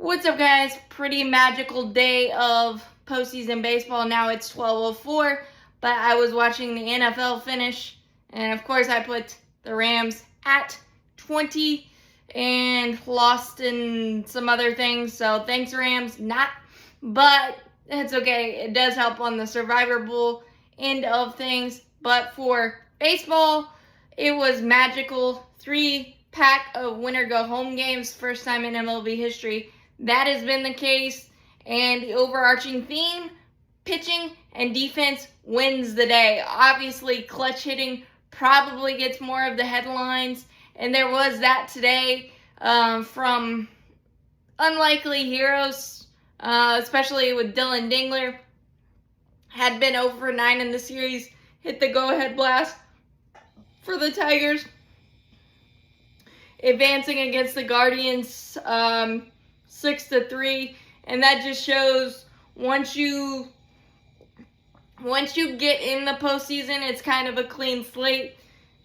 What's up, guys? Pretty magical day of postseason baseball. Now it's 12:04, but I was watching the NFL finish, and of course I put the Rams at 20 and lost in some other things. So thanks, Rams. But it's okay. It does help on the Survivor Bowl end of things. But for baseball, it was magical. 3-pack of winner go home games, first time in MLB history. That has been the case, and the overarching theme, pitching and defense wins the day. Obviously, clutch hitting probably gets more of the headlines, and there was that today from unlikely heroes, especially with Dylan Dingler. Had been over 9 in the series, hit the go-ahead blast for the Tigers, advancing against the Guardians 6-3, and that just shows once you get in the postseason, it's kind of a clean slate.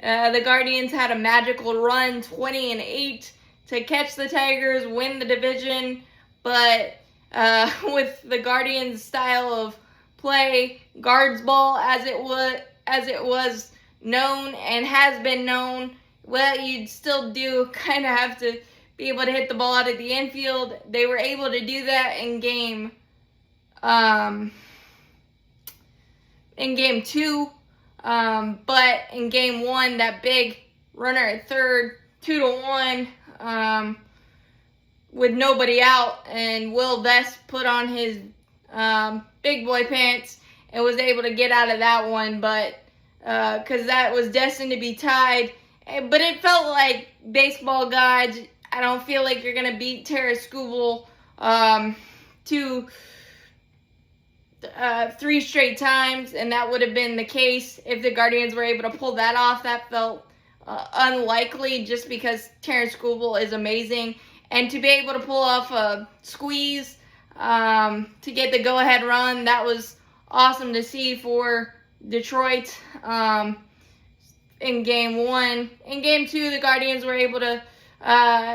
The Guardians had a magical run, 20-8, to catch the Tigers, win the division, but with the Guardians' style of play, guards ball as it was known and has been known, well, you'd still do kind of have to be able to hit the ball out of the infield. They were able to do that in game 2, but in game 1, that big runner at third, 2-1, with nobody out, and Will Vest put on his big boy pants and was able to get out of that one, but because that was destined to be tied. But it felt like baseball gods. I don't feel like you're going to beat Terrace Skubal 3 straight times, and that would have been the case if the Guardians were able to pull that off. That felt unlikely just because Terrace Skubal is amazing. And to be able to pull off a squeeze to get the go-ahead run, that was awesome to see for Detroit in game 1. In game 2, the Guardians were able to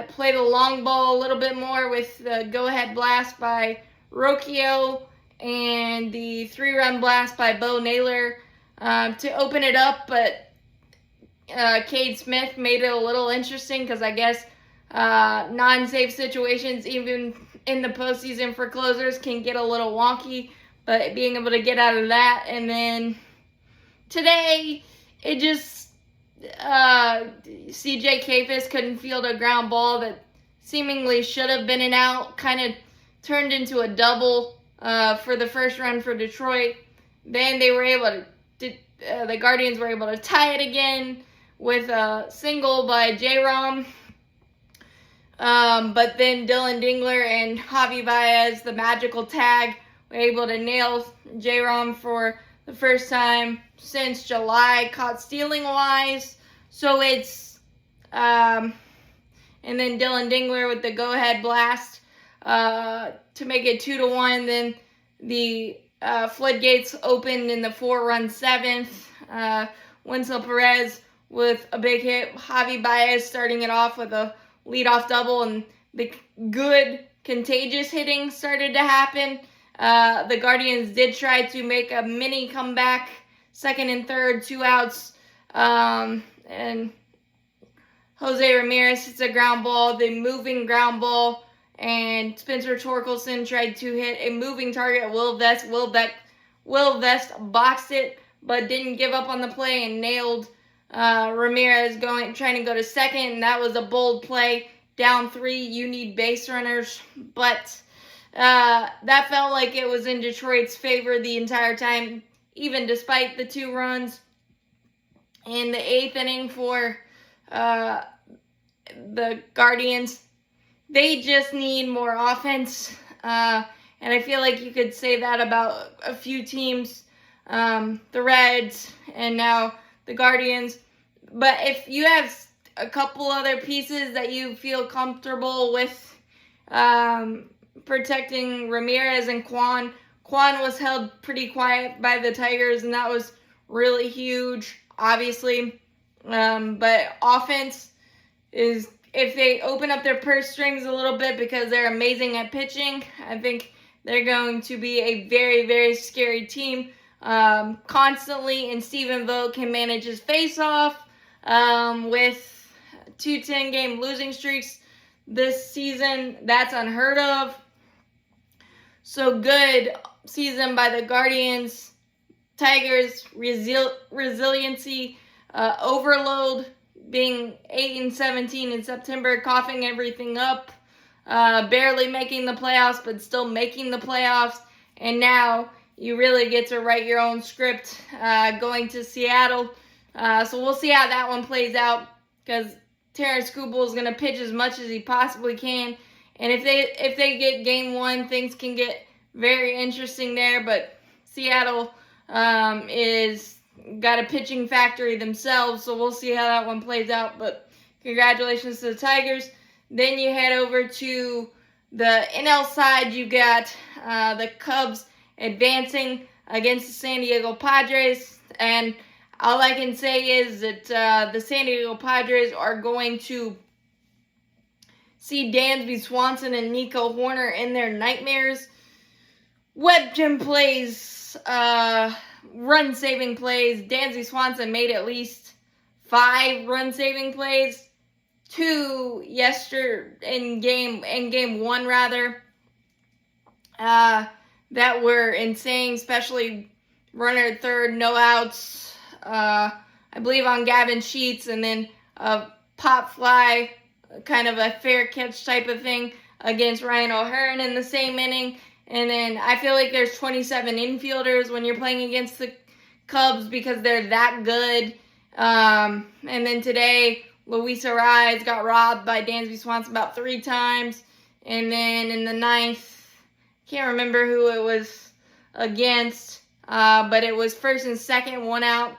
play the long ball a little bit more with the go-ahead blast by Rocchio and the 3-run blast by Bo Naylor to open it up, but Cade Smith made it a little interesting because I guess non-safe situations, even in the postseason for closers, can get a little wonky, but being able to get out of that. And then today, it just CJ Kayfus couldn't field a ground ball that seemingly should have been an out, kind of turned into a double for the first run for Detroit. Then they were able to, the Guardians were able to tie it again with a single by J-Rom. But then Dylan Dingler and Javi Baez, the magical tag, were able to nail J-Rom for the first time since July, caught stealing wise. So it's, and then Dylan Dingler with the go-ahead blast to make it 2-1. Then the floodgates opened in the 4-run 7th. Winslow Perez with a big hit. Javi Baez starting it off with a leadoff double, and the good contagious hitting started to happen. The Guardians did try to make a mini comeback, 2nd and 3rd, 2 outs, and Jose Ramirez hits a ground ball, the moving ground ball, and Spencer Torkelson tried to hit a moving target at Will Vest. Will Vest boxed it, but didn't give up on the play and nailed Ramirez trying to go to second, and that was a bold play. Down 3, you need base runners, but that felt like it was in Detroit's favor the entire time, even despite the 2 runs. In the 8th inning for the Guardians, they just need more offense, and I feel like you could say that about a few teams, the Reds and now the Guardians. But if you have a couple other pieces that you feel comfortable with protecting Ramirez and Quan was held pretty quiet by the Tigers, and that was really huge, obviously. But offense is if they open up their purse strings a little bit because they're amazing at pitching, I think they're going to be a very, very scary team constantly. And Stephen Vogt can manage his face-off with 2 10-game losing streaks this season. That's unheard of. So good season by the Guardians. Tigers, resiliency, overload, being 8-17 in September, coughing everything up, barely making the playoffs, but still making the playoffs. And now you really get to write your own script going to Seattle. So we'll see how that one plays out, because Terrence Skubal is going to pitch as much as he possibly can. And if they get game 1, things can get very interesting there. But Seattle is got a pitching factory themselves, so we'll see how that one plays out. But congratulations to the Tigers. Then you head over to the NL side. You got the Cubs advancing against the San Diego Padres, and all I can say is that the San Diego Padres are going to see Dansby Swanson and Nico Horner in their nightmares. Web gem plays, run-saving plays. Dansby Swanson made at least 5 run-saving plays. 2 in game 1 rather. That were insane, especially runner at third, no outs. I believe on Gavin Sheets, and then a pop fly, kind of a fair catch type of thing against Ryan O'Hearn in the same inning. And then I feel like there's 27 infielders when you're playing against the Cubs because they're that good. And then today, Luis Arraez got robbed by Dansby Swanson about 3 times. And then in the 9th, can't remember who it was against, but it was first and second, 1 out.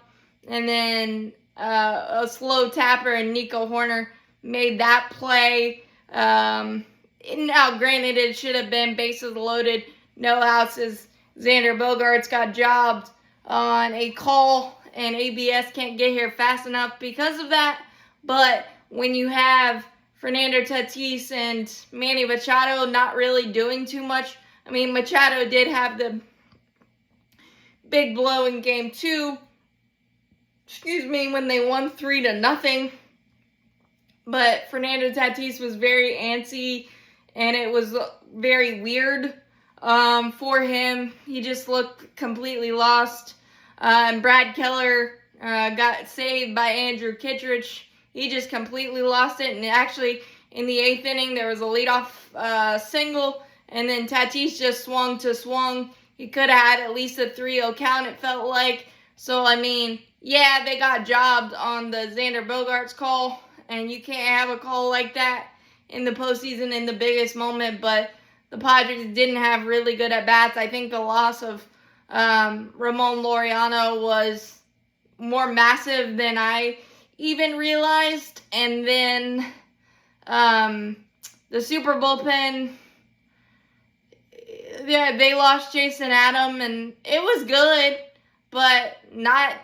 And then a slow tapper, and Nico Horner made that play. Now, granted, it should have been bases loaded, no outs, as Xander Bogaerts got jobbed on a call, and ABS can't get here fast enough because of that. But when you have Fernando Tatis and Manny Machado not really doing too much, I mean, Machado did have the big blow in game 2, when they won 3-0. But Fernando Tatis was very antsy, and it was very weird for him. He just looked completely lost. And Brad Keller got saved by Andrew Kittredge. He just completely lost it. And actually, in the 8th inning, there was a leadoff single, and then Tatis just swung. He could have had at least a 3-0 count, it felt like. So, I mean, yeah, they got jobbed on the Xander Bogaerts call, and you can't have a call like that in the postseason in the biggest moment. But the Padres didn't have really good at-bats. I think the loss of Ramon Laureano was more massive than I even realized. And then the super bullpen, yeah, they lost Jason Adam, and it was good, but not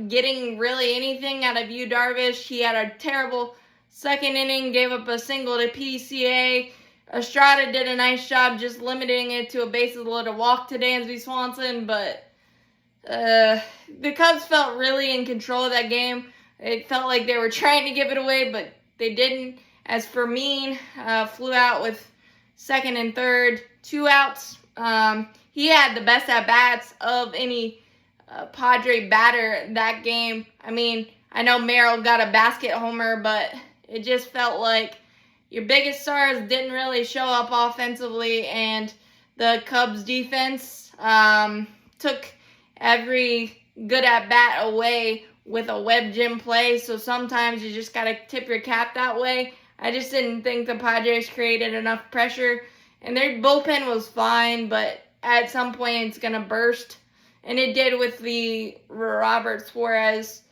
getting really anything out of Yu Darvish. He had a terrible 2nd inning, gave up a single to PCA. Estrada did a nice job just limiting it to a bases loaded walk to Dansby Swanson, but the Cubs felt really in control of that game. It felt like they were trying to give it away, but they didn't. As Fermin flew out with 2nd and 3rd, 2 outs. He had the best at-bats of any Padre batter that game. I mean, I know Merrill got a basket homer, but it just felt like your biggest stars didn't really show up offensively, and the Cubs defense took every good at-bat away with a web gem play, so sometimes you just got to tip your cap that way. I just didn't think the Padres created enough pressure, and their bullpen was fine, but at some point it's going to burst, and it did with the Robert Suarez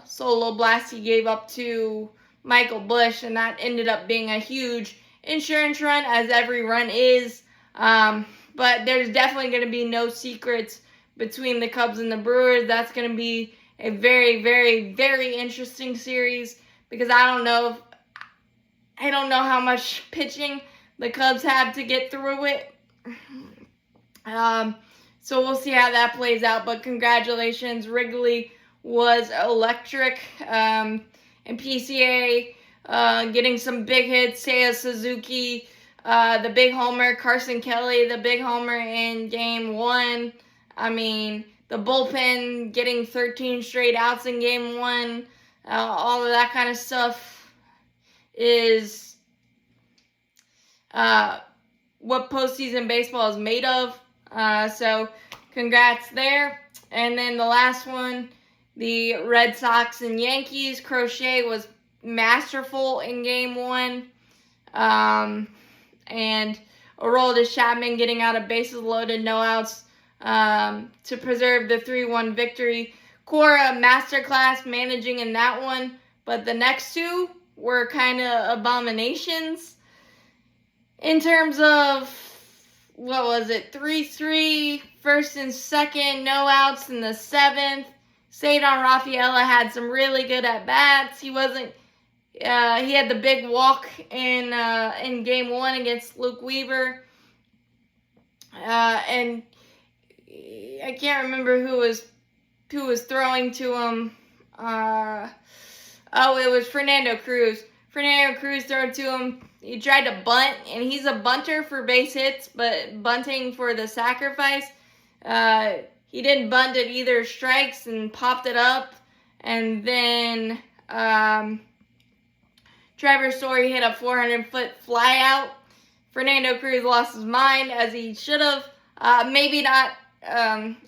solo blast he gave up to Michael Busch, and that ended up being a huge insurance run, as every run is. But there's definitely going to be no secrets between the Cubs and the Brewers. That's going to be a very, very, very interesting series, because I don't know if I don't know how much pitching the Cubs have to get through it. So we'll see how that plays out. But congratulations, Wrigley was electric. And PCA getting some big hits. Seiya Suzuki, the big homer. Carson Kelly, the big homer in Game 1. I mean, the bullpen getting 13 straight outs in Game 1. All of that kind of stuff is what postseason baseball is made of. So congrats there. And then the last one, the Red Sox and Yankees. Crochet was masterful in Game 1. And Aroldis Chapman getting out of bases loaded, no outs, to preserve the 3-1 victory. Cora, masterclass managing in that one. But the next two were kind of abominations. In terms of, 3-3, first and second, no outs in the 7th. Cedar Rafaela had some really good at-bats. He had the big walk in Game 1 against Luke Weaver. And I can't remember who was throwing to him. It was Fernando Cruz. Fernando Cruz threw to him. He tried to bunt, and he's a bunter for base hits, but bunting for the sacrifice. He didn't bunt at either strikes and popped it up. And then Trevor Story hit a 400-foot flyout. Fernando Cruz lost his mind, as he should have. Maybe not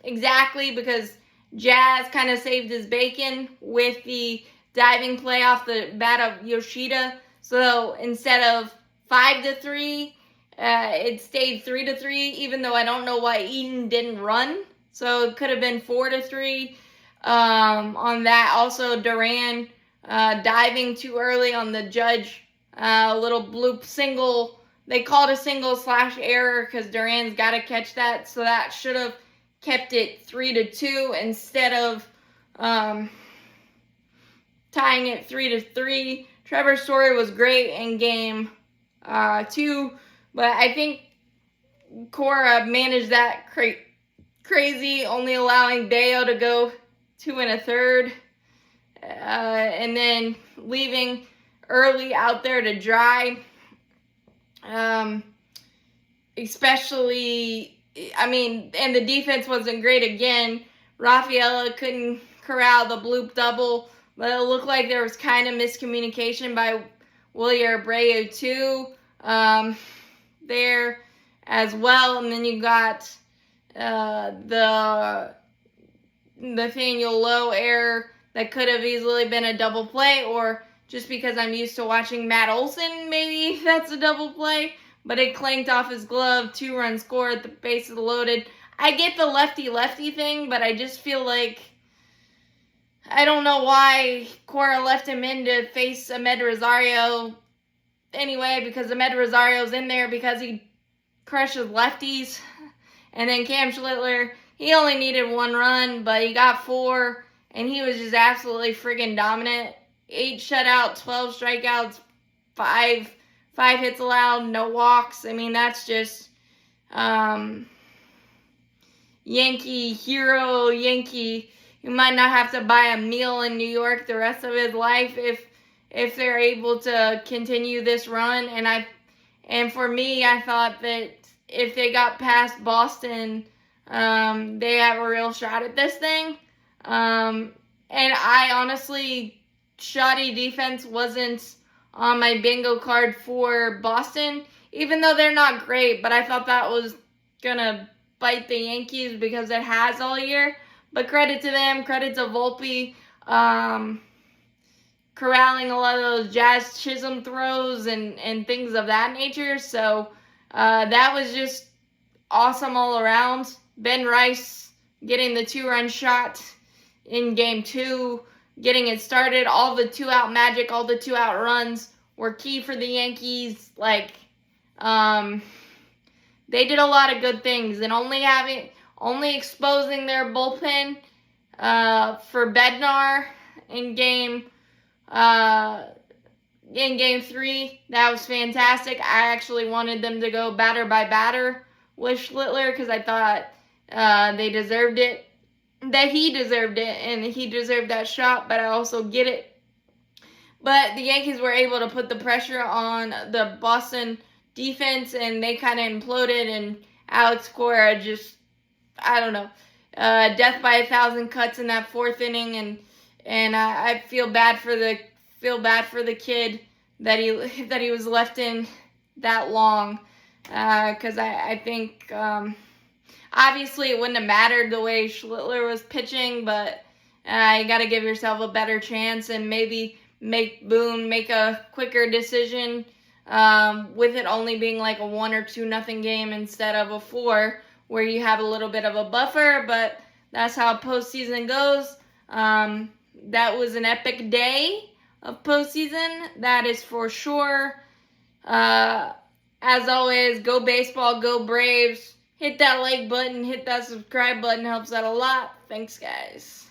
exactly, because Jazz kind of saved his bacon with the diving play off the bat of Yoshida. So instead of 5-3, it stayed 3-3, even though I don't know why Eden didn't run. So it could have been 4-3 on that. Also, Duran diving too early on the Judge little bloop single. They called a single / error because Duran's got to catch that. So that should have kept it 3-2 instead of tying it 3-3. Trevor Story was great in Game 2, but I think Cora managed that crazy, only allowing Bayo to go 2 1/3, and then leaving early out there to dry. Especially, and the defense wasn't great again. Rafaela couldn't corral the bloop double. But it looked like there was kind of miscommunication by Willie Abreu too there as well. And then you got the Nathaniel Lowe error that could have easily been a double play, or just because I'm used to watching Matt Olson, maybe that's a double play. But it clanked off his glove, 2-run score at the base of the loaded. I get the lefty-lefty thing, but I just feel like I don't know why Cora left him in to face Ahmed Rosario anyway, because Ahmed Rosario's in there because he crushes lefties. And then Cam Schlittler, he only needed 1 run, but he got 4, and he was just absolutely friggin' dominant. 8 shutouts, 12 strikeouts, 5 hits allowed, no walks. That's just Yankee hero, Yankee. You might not have to buy a meal in New York the rest of his life if they're able to continue this run. And for me, I thought that if they got past Boston, they have a real shot at this thing. And I honestly, shoddy defense wasn't on my bingo card for Boston, even though they're not great. But I thought that was gonna bite the Yankees because it has all year. But credit to them, credit to Volpe, corralling a lot of those Jazz Chisholm throws and things of that nature. So that was just awesome all around. Ben Rice getting the 2-run shot in Game 2, getting it started. All the 2-out magic, all the 2-out runs were key for the Yankees. They did a lot of good things, and only exposing their bullpen for Bednar in Game in Game 3. That was fantastic. I actually wanted them to go batter by batter with Schlittler because I thought they deserved it. That he deserved it, and he deserved that shot, but I also get it. But the Yankees were able to put the pressure on the Boston defense, and they kind of imploded, and Alex Cora just, I don't know, death by 1,000 cuts in that 4th inning, and I feel bad for the kid that he was left in that long, because I think obviously it wouldn't have mattered the way Schlittler was pitching, but you got to give yourself a better chance and maybe make Boone make a quicker decision, with it only being like a 1 or 2-0 game instead of a 4, where you have a little bit of a buffer. But that's how postseason goes. That was an epic day of postseason, that is for sure. As always, go baseball, go Braves. Hit that like button, hit that subscribe button, helps out a lot. Thanks, guys.